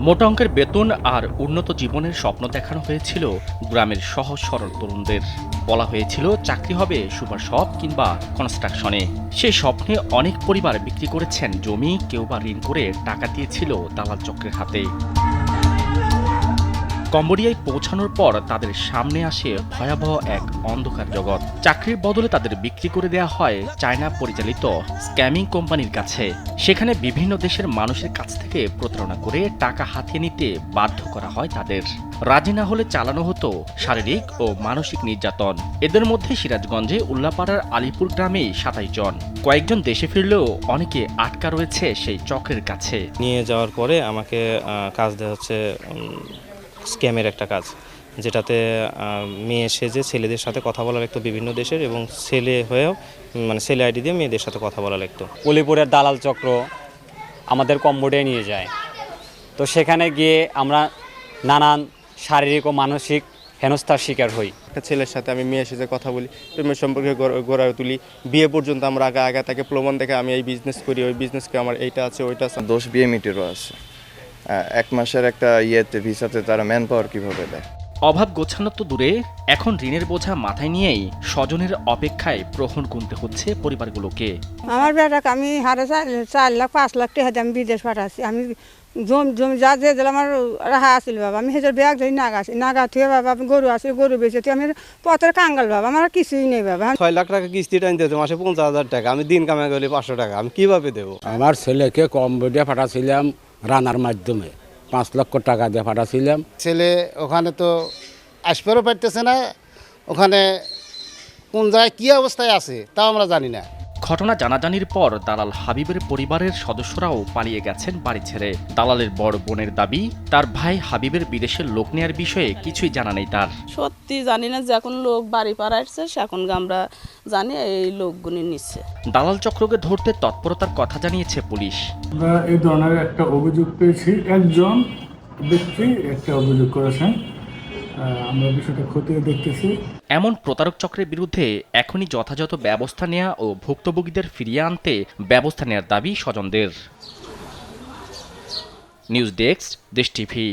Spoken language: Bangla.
মোটা অঙ্কের বেতন আর উন্নত জীবনের স্বপ্ন দেখানো হয়েছিল গ্রামের সহজ সরল তরুণদের। বলা হয়েছিল চাকরি হবে সুপার শপ কিংবা কনস্ট্রাকশনে। সেই স্বপ্নে অনেক পরিবার বিক্রি করেছেন জমি, কেউ বা ঋণ করে টাকা দিয়েছিল দালাল চক্রের হাতে। কম্বোডিয়ায় পৌঁছানোর পর তাদের সামনে আসে ভয়াবহ এক অন্ধকার জগৎ। চাকরির বদলে তাদের বিক্রি করে দেওয়া হয় চায়না পরিচালিত স্ক্যামিং কোম্পানির কাছে। সেখানে বিভিন্ন দেশের মানুষের কাছ থেকে প্রতারণা করে টাকা হাতিয়ে নিতে বাধ্য করা হয় তাদের। রাজি না হলে চালানো হতো শারীরিক ও মানসিক নির্যাতন। এদের মধ্যে সিরাজগঞ্জে উল্লাপাড়ার আলিপুর গ্রামেই ২৭ জন। কয়েকজন দেশে ফিরলেও অনেকে আটকা রয়েছে সেই চক্রের কাছে। নিয়ে যাওয়ার পরে আমাকে কাজ দেওয়া হচ্ছে স্ক্যামের একটা কাজ, যেটাতে মেয়ে সেজে ছেলেদের সাথে কথা বলা লাগতো বিভিন্ন দেশের, এবং ছেলে হয়েও মানে ছেলে আইডি দিয়ে মেয়েদের সাথে কথা বলা লাগতো। উলিপুরের দালাল চক্র আমাদের কম্বোডিয়ায় নিয়ে যায়। তো সেখানে গিয়ে আমরা নানান শারীরিক ও মানসিক হেনস্থার শিকার হই। একটা ছেলের সাথে আমি মেয়ে এসে কথা বলি, প্রেমের সম্পর্কে গড়ে তুলি, বিয়ে পর্যন্ত আমরা আগে তাকে প্রমাণ দেখে আমি এই বিজনেস করি, ওই বিজনেসকে আমার এইটা আছে ওইটা আছে। 10 বিয়ে মিটেরও আছে। 1 মাসের একটা ভিসাতে তারা ম্যান পাওয়ার কীভাবে দেয়। অভাব গোছানো তো দূরে, এখন ঋণের বোঝা মাথায় নিয়েই স্বজনের অপেক্ষায় প্রহর গুনতে হচ্ছে পরিবারগুলোকে। আমার বেটাকে আমি 4.5 লাখ 5 লাখ টাকা দিয়ে আমি বিদেশ পাঠাচ্ছি। আমি জমি যা যে আমার রাহা আসছিল বাবা, আমি সেটার ব্যাগ ধরি নাগা থেকে বাবা, আমি গরু আছে গরু বেঁচে আমি পথের কাঙ্গাল বাবা, আমার কিছুই নেই বাবা। 6 লাখ টাকা কিস্তি টানতে হতো মাসে 50,000 টাকা, আমি দিন কামাই গেলে 500 টাকা, আমি কিভাবে দেবো? আমার ছেলেকে কম্বোডিয়া পাঠাচ্ছিলাম রানার মাধ্যমে, 5 লক্ষ টাকা দিয়ে পাঠাচ্ছিলাম। ছেলে ওখানে তো আসতেও পারতেছে না, ওখানে কোন জায়গায় কী অবস্থায় আছে তাও আমরা জানি না। ঘটনা জানাজানির পর দালাল হাবিবের পরিবারের সদস্যরাও পালিয়ে গেছেন বাড়ি ছেড়ে। দালালের বড় বোনের দাবি, তার ভাই হাবিবের বিদেশের লোক নেয়ার বিষয়ে কিছুই জানা নেই তার। সত্যি জানি না যে এখন লোক বাড়ি পাড়া আসছে, এখন আমরা জানি এই লোকগুলি নিচ্ছে। দালাল চক্রকে ধরতে তৎপরতার কথা জানিয়েছে পুলিশ। আমরা এই ধরনের একটা অভিযোগ পেয়েছি, একজন ব্যক্তি একটা অভিযোগ করেছেন, আমরা বিষয়টা খতিয়ে দেখতেছি। এমন প্রতারক চক্রের বিরুদ্ধে এখনই যথাযথ ব্যবস্থা নেওয়া ও ভুক্তভোগীদের ফিরিয়ে আনতে ব্যবস্থা নেওয়ার দাবি স্বজনদের। নিউজ ডেস্ক, দেশ টিভি।